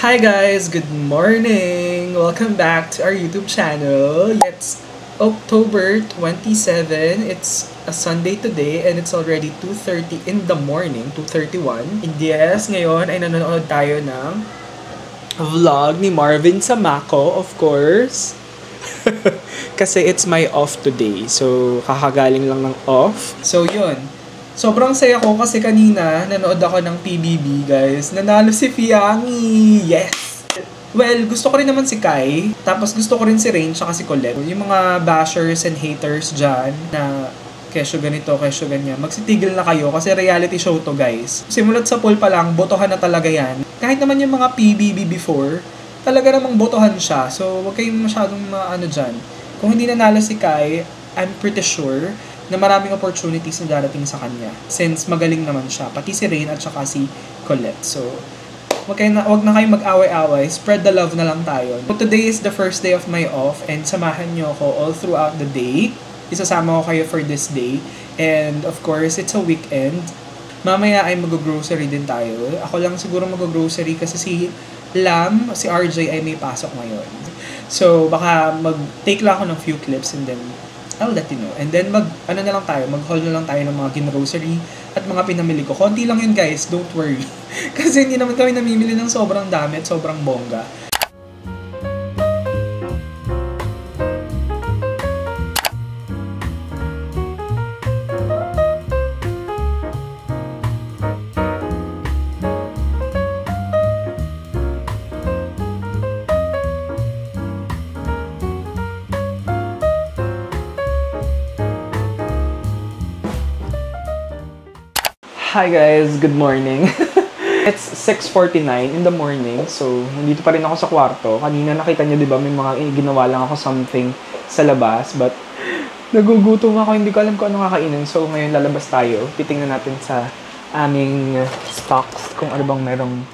Hi guys, good morning! Welcome back to our YouTube channel. It's October 27. It's a Sunday today and it's already 2:30 in the morning, 2:31. And yes, ngayon ay nanonood tayo ng vlog ni Marvin Samaco, of course. Kasi it's my off today. So, kakagaling lang ng off. So, yun. Sobrang saya ko kasi kanina nanood ako ng PBB, guys. Nanalo si Fiangi! Yes! Well, gusto ko rin naman si Kai. Tapos gusto ko rin si Rain tsaka si Colette. Yung mga bashers and haters dyan na kesyo ganito, kesyo ganyan. Magsitigil na kayo kasi reality show to, guys. Simulat sa poll pa lang, botohan na talaga yan. Kahit naman yung mga PBB before, talaga namang botohan siya. So, wag kayong masyadong dyan. Kung hindi nanalo si Kai, I'm pretty sure na maraming opportunities na darating sa kanya. Since magaling naman siya. Pati si Rain at saka si Colette. So, wag na kayong mag-away-away. Spread the love na lang tayo. So, today is the first day of my off and samahan nyo ako all throughout the day. Isasama ko kayo for this day. And of course, it's a weekend. Mamaya ay mag-grocery din tayo. Ako lang siguro mag-grocery kasi si Lam, si RJ ay may pasok ngayon. So, baka mag-take lang ako ng few clips and then I'll let you know. And then mag-haul na lang tayo ng mga gin-grocery at mga pinamili ko. Konti lang yun, guys, don't worry. Kasi hindi naman kami namimili ng sobrang dami at sobrang bongga. Hi guys, good morning. It's 6:49 in the morning. So, nandito pa rin ako sa kwarto. Kanina nakita niyo 'di ba, may mga ginawa lang ako something sa labas, but nagugutom ako, hindi ko alam kung ano kakainin. So, ngayon lalabas tayo. Titingnan natin sa aming stocks kung ano bang merong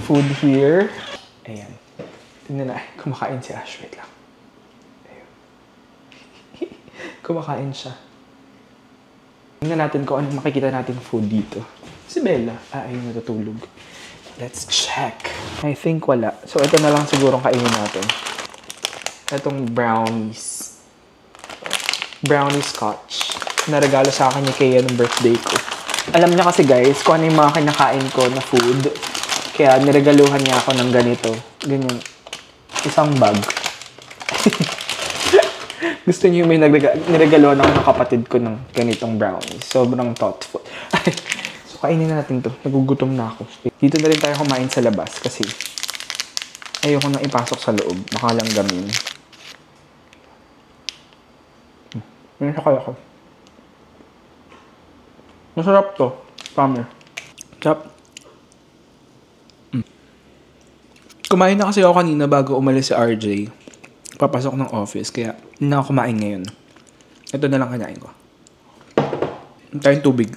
food here. Ayan. Tingnan na, kumakain si Ash. Wait lang. Ayun. Kumakain siya. Tingnan natin kung anong makikita natin food dito. Si Bella. Ayun, natutulog. Let's check. I think wala. So, ito na lang siguro kainin natin. Itong brownies. Brownie scotch. Naregalo sa akin ni Kaya ng birthday ko. Alam niya kasi guys, kung ano yung mga kinakain ko na food. Kaya niregaluhan niya ako ng ganito. Ganyan. Isang bag. Gusto niyo may niregaloan ako ng kapatid ko ng ganitong brownies. Sobrang thoughtful. So, kainin na natin to. Nagugutom na ako. Dito na rin tayo kumain sa labas kasi ayoko nang ipasok sa loob. Baka lang gamin. Ganyan siya kaya ko. Masarap to. Pamir. Sarap. Kumain na kasi ako kanina bago umalis si RJ. Papasok ng office, kaya hindi na ako kumain ngayon. Ito na lang kinain ko. Tayong tubig.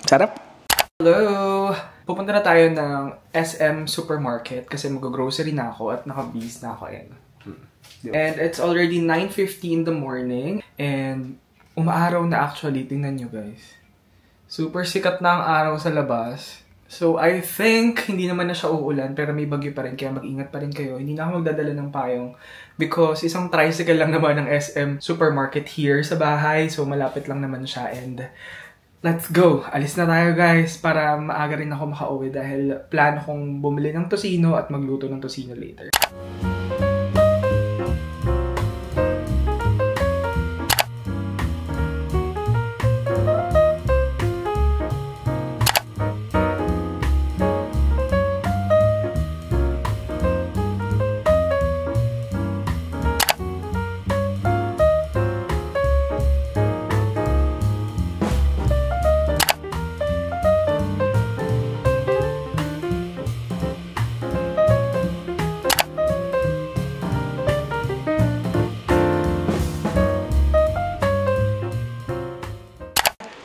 Sarap! Hello! Pupunta na tayo ng SM Supermarket kasi mag-grocery na ako at naka-bees na ako. And it's already 9:50 in the morning and umaaraw na actually. Tingnan nyo guys. Super sikat na ang araw sa labas. So, I think, hindi naman na siya uulan, pero may bagyo pa rin, kaya mag-ingat pa rin kayo. Hindi na ako magdadala ng payong because isang tricycle lang naman ng SM Supermarket here sa bahay. So, malapit lang naman siya and let's go! Alis na tayo guys para maaga rin ako makauwi dahil plano kong bumili ng tosino at magluto ng tosino later.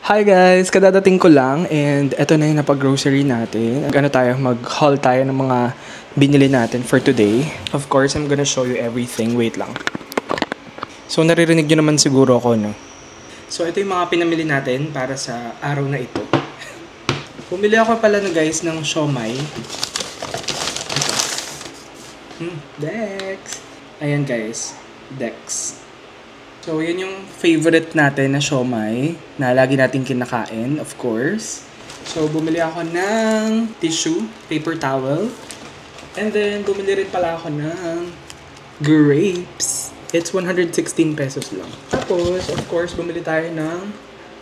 Hi guys! Kadadating ko lang and eto na yung napag-grocery natin. Mag-haul tayo ng mga binili natin for today. Of course, I'm gonna show you everything. Wait lang. So, naririnig nyo naman siguro ako, no? So, ito yung mga pinamili natin para sa araw na ito. Bumili ako pala na guys ng siomai. Ito. Dex! Ayan guys. Dex. So, yun yung favorite natin na siomai na lagi natin kinakain, of course. So, bumili ako ng tissue, paper towel. And then, bumili rin pala ako ng grapes. It's 116 pesos lang. Tapos, of course, bumili tayo ng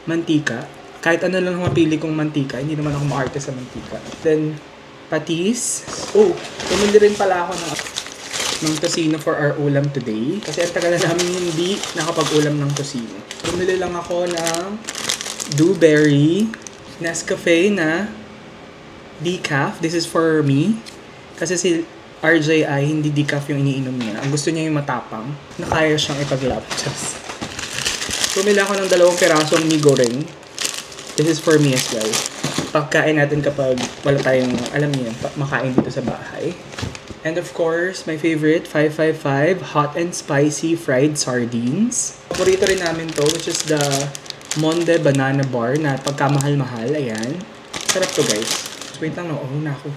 mantika. Kahit ano lang mapili kong mantika. Hindi naman ako maarte sa mantika. Then, patis. Oh, bumili rin pala ako ng tocino for our ulam today. Kasi ang tagal na namin hindi nakapag-ulam ng tocino. Bumili lang ako ng Dewberry Nescafe na decaf. This is for me. Kasi si RJ ay hindi decaf yung iniinom niya. Ang gusto niya yung matapang na kaya siyang ipaglapchas. Bumili ako ng 2 pirasong mie goreng. This is for me as well. Pagkain natin kapag wala tayong, alam niyo, makain dito sa bahay. And of course, my favorite, 555 hot and spicy fried sardines. Paborito rin namin to, which is the Monde Banana Bar na pagkamahal-mahal. Ayan. Sarap to guys. Wait lang, no? Oh, na ako.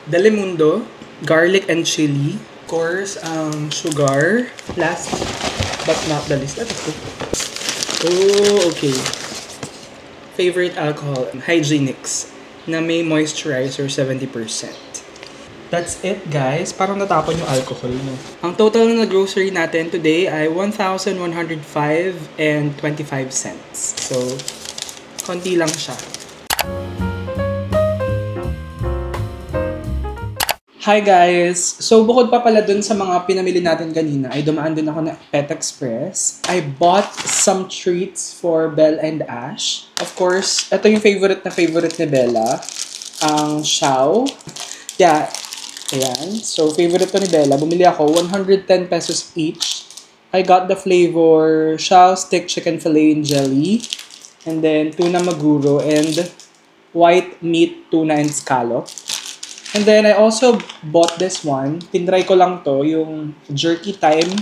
Delimundo, garlic and chili. Of course, sugar. Last but not the least. Oh, okay. Favorite alcohol, Hygienix, na may moisturizer 70%. That's it, guys. Parang natapon yung alcohol, no? Ang total na grocery natin today ay 1,105 and 25 cents. So, konti lang siya. Hi guys! So bukod pa pala dun sa mga pinamili natin kanina, ay dumaan din ako na Pet Express. I bought some treats for Belle and Ash. Of course, ito yung favorite ni Bella. Ang Chow. Yeah, ayan. So favorite to ni Bella. Bumili ako, 110 pesos each. I got the flavor Chow Stick Chicken Filet and Jelly. And then Tuna Maguro and White Meat Tuna and Scallop. And then, I also bought this one. Tinry ko lang to, yung Jerky Time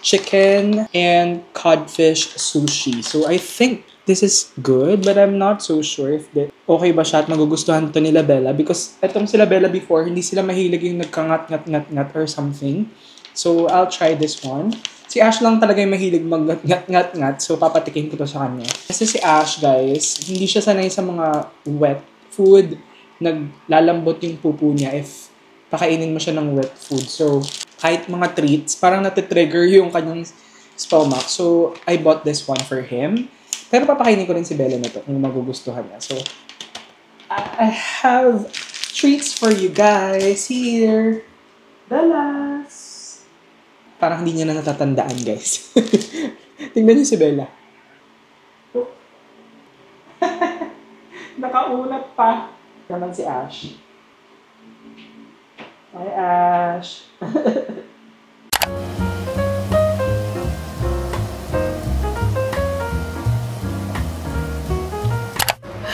Chicken and Codfish Sushi. So, I think this is good, but I'm not so sure if okay ba siya at magugustuhan to nila Bella. Because etong sila Bella before, hindi sila mahilig yung nagkangat-ngat-ngat or something. So, I'll try this one. Si Ash lang talaga yung mahilig mag-ngat-ngat-ngat. So, papatikin ko to sa kanya. Kasi si Ash, guys, hindi siya sanay sa mga wet food. Naglalambot yung pupo niya if pakainin mo siya ng wet food. So, kahit mga treats, parang natitrigger yung kanyang stomach. So, I bought this one for him. Pero papakainin ko rin si Bella na to kung magugustuhan niya. So, I have treats for you guys here. Bellas! Parang hindi niya na natatandaan, guys. Tingnan niyo si Bella. Oh. Nakaulap pa. Naman si Ash. Hi, Ash.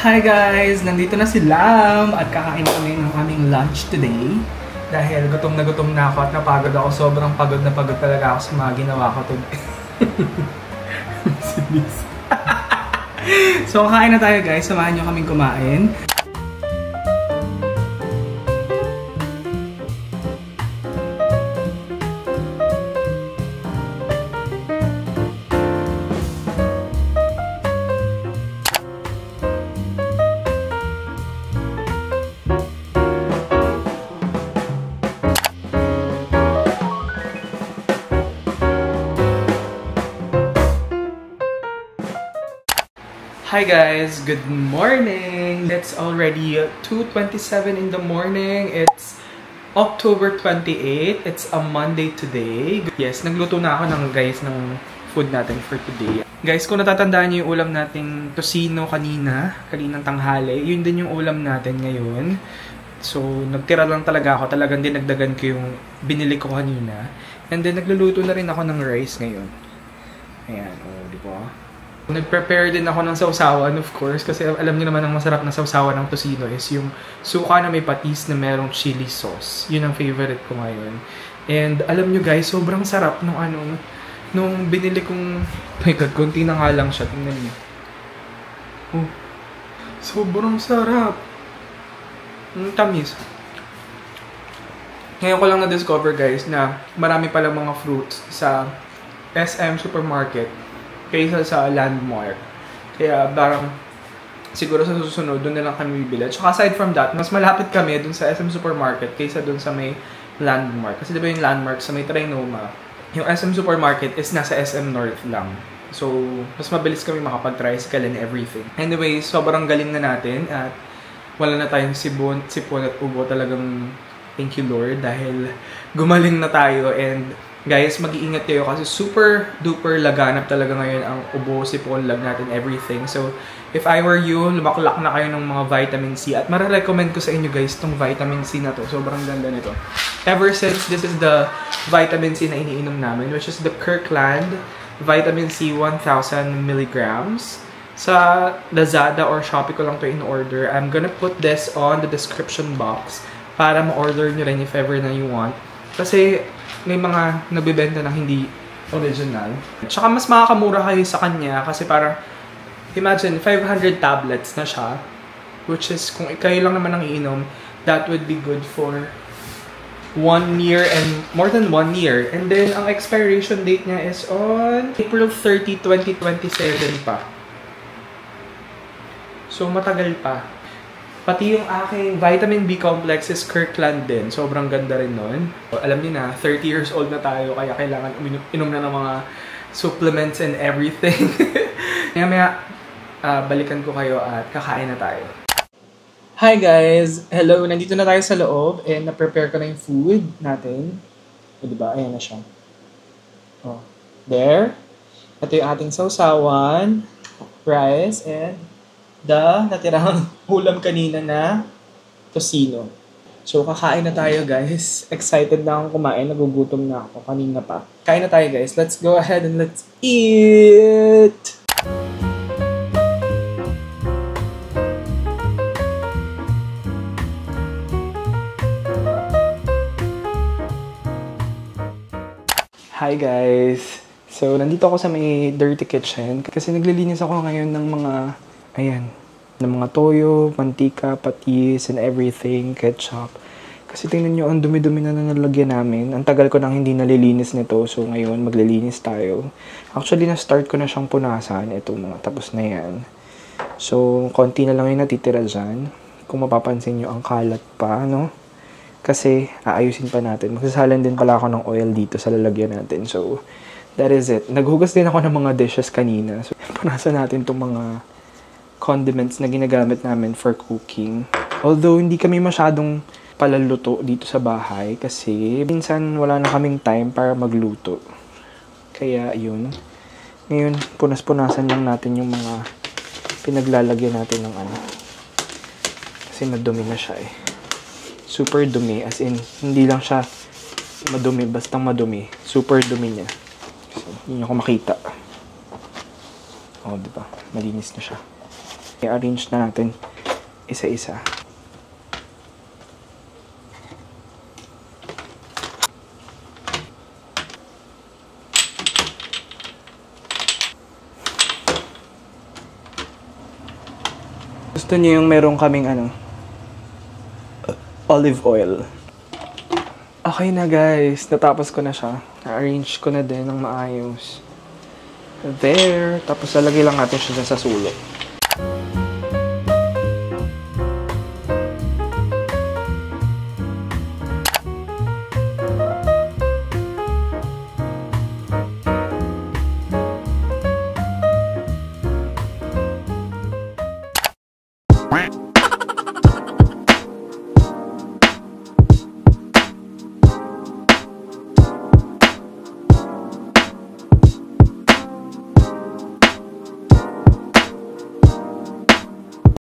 Hi guys! Nandito na si Lam at kakain kami ng aming lunch today. Dahil gutom na ako at napagod ako. Sobrang pagod na pagod talaga ako sa mga ginawa ko today. So, kakain na tayo guys. Samahan nyo kaming kumain. Hi guys, good morning! It's already 2:27 in the morning. It's October 28. It's a Monday today. Yes, nagluto na ako ng food natin for today. Guys, kung natatandaan niyo yung ulam nating tocino kaninang tanghali, yun din yung ulam natin ngayon. So, nagtira lang talaga ako. Talagang dinagdagan ko yung binili ko kanina. And then, nagluluto na rin ako ng rice ngayon. Ayan, di ba? Nag-prepare din ako ng sausawan, of course, kasi alam niyo naman ang masarap na sausawan ng tocino is yung suka na may patis na merong chili sauce. Yun ang favorite ko ngayon. And alam niyo guys, sobrang sarap nung Nung binili kong, oh my god, konti na nga lang siya. Tingnan niyo. Oh, sobrang sarap. Tamis. Ngayon ko lang na-discover guys na marami palang mga fruits sa SM Supermarket kaysa sa Landmark. Kaya parang siguro sa susunod doon na lang kami bibili. Tsaka aside from that, mas malapit kami doon sa SM Supermarket kaysa doon sa may Landmark. Kasi diba yung Landmark sa may Trinoma, yung SM Supermarket is nasa SM North lang. So, mas mabilis kami makapag-tricycle and everything. Anyway, sobrang galing na natin at wala na tayong sipon at ubo. Talagang thank you Lord dahil gumaling na tayo. And guys, mag-iingat kayo kasi super duper laganap talaga ngayon ang ubo, sipon, lagnat and everything. So, if I were you, lumaklak na kayo ng mga vitamin C. At marirecommend ko sa inyo guys itong vitamin C na to. Sobrang ganda nito. Ever since this is the vitamin C na iniinom namin, which is the Kirkland Vitamin C 1000 milligrams. Sa Lazada or Shopee ko lang to in-order. I'm gonna put this on the description box para ma-order nyo rin if ever na you want. Kasi may mga nabibenta na hindi original. Tsaka mas makakamura kayo sa kanya kasi parang imagine 500 tablets na siya, which is kung kayo lang naman ang iinom, that would be good for 1 year and more than 1 year. And then ang expiration date niya is on April 30, 2027 pa. So matagal pa. Pati yung aking vitamin B complex is Kirkland din. Sobrang ganda rin nun. Alam niyo na, 30 years old na tayo kaya kailangan inom na ng mga supplements and everything. Maya balikan ko kayo at kakain na tayo. Hi guys! Hello! Nandito na tayo sa loob and na-prepare ko na yung food natin. O diba? Ayan na siya. Oh, there. Ito yung ating sausawan, rice, and the natirang ulam kanina na tocino. So, kakain na tayo guys. Excited na akong kumain. Nagugutom na ako. Kanina pa. Kain na tayo guys. Let's go ahead and let's eat! Hi guys! So, nandito ako sa may dirty kitchen kasi naglilinis ako ngayon ng mga, ayan, ng mga toyo, mantika, patis, and everything, ketchup. Kasi tingnan nyo, ang dumi-dumi na nalagyan namin. Ang tagal ko nang hindi nalilinis nito, so ngayon maglilinis tayo. Actually, na-start ko na siyang punasan. Ito mga tapos na yan. So, konti na lang yung natitira dyan. Kung mapapansin nyo, ang kalat pa, no? Kasi aayusin pa natin. Magsasalan din pala ako ng oil dito sa lalagyan natin. So, that is it. Naghugas din ako ng mga dishes kanina. So, punasan natin itong mga condiments na ginagamit namin for cooking. Although, hindi kami masyadong palaluto dito sa bahay kasi minsan wala na kaming time para magluto. Kaya, yun. Ngayon, punas-punasan lang natin yung mga pinaglalagyan natin ng ano. Kasi madumi na siya eh. Super dumi, as in, hindi lang siya madumi, basta madumi. Super dumi niya. So, hindi niyo ko makita. O, diba? Malinis na siya. I-arrange na natin isa-isa. Gusto niyo yung meron kaming ano, olive oil. Okay na guys, natapos ko na siya. Na-arrange ko na din ng maayos. There. Tapos lalagay lang natin siya sa sulo.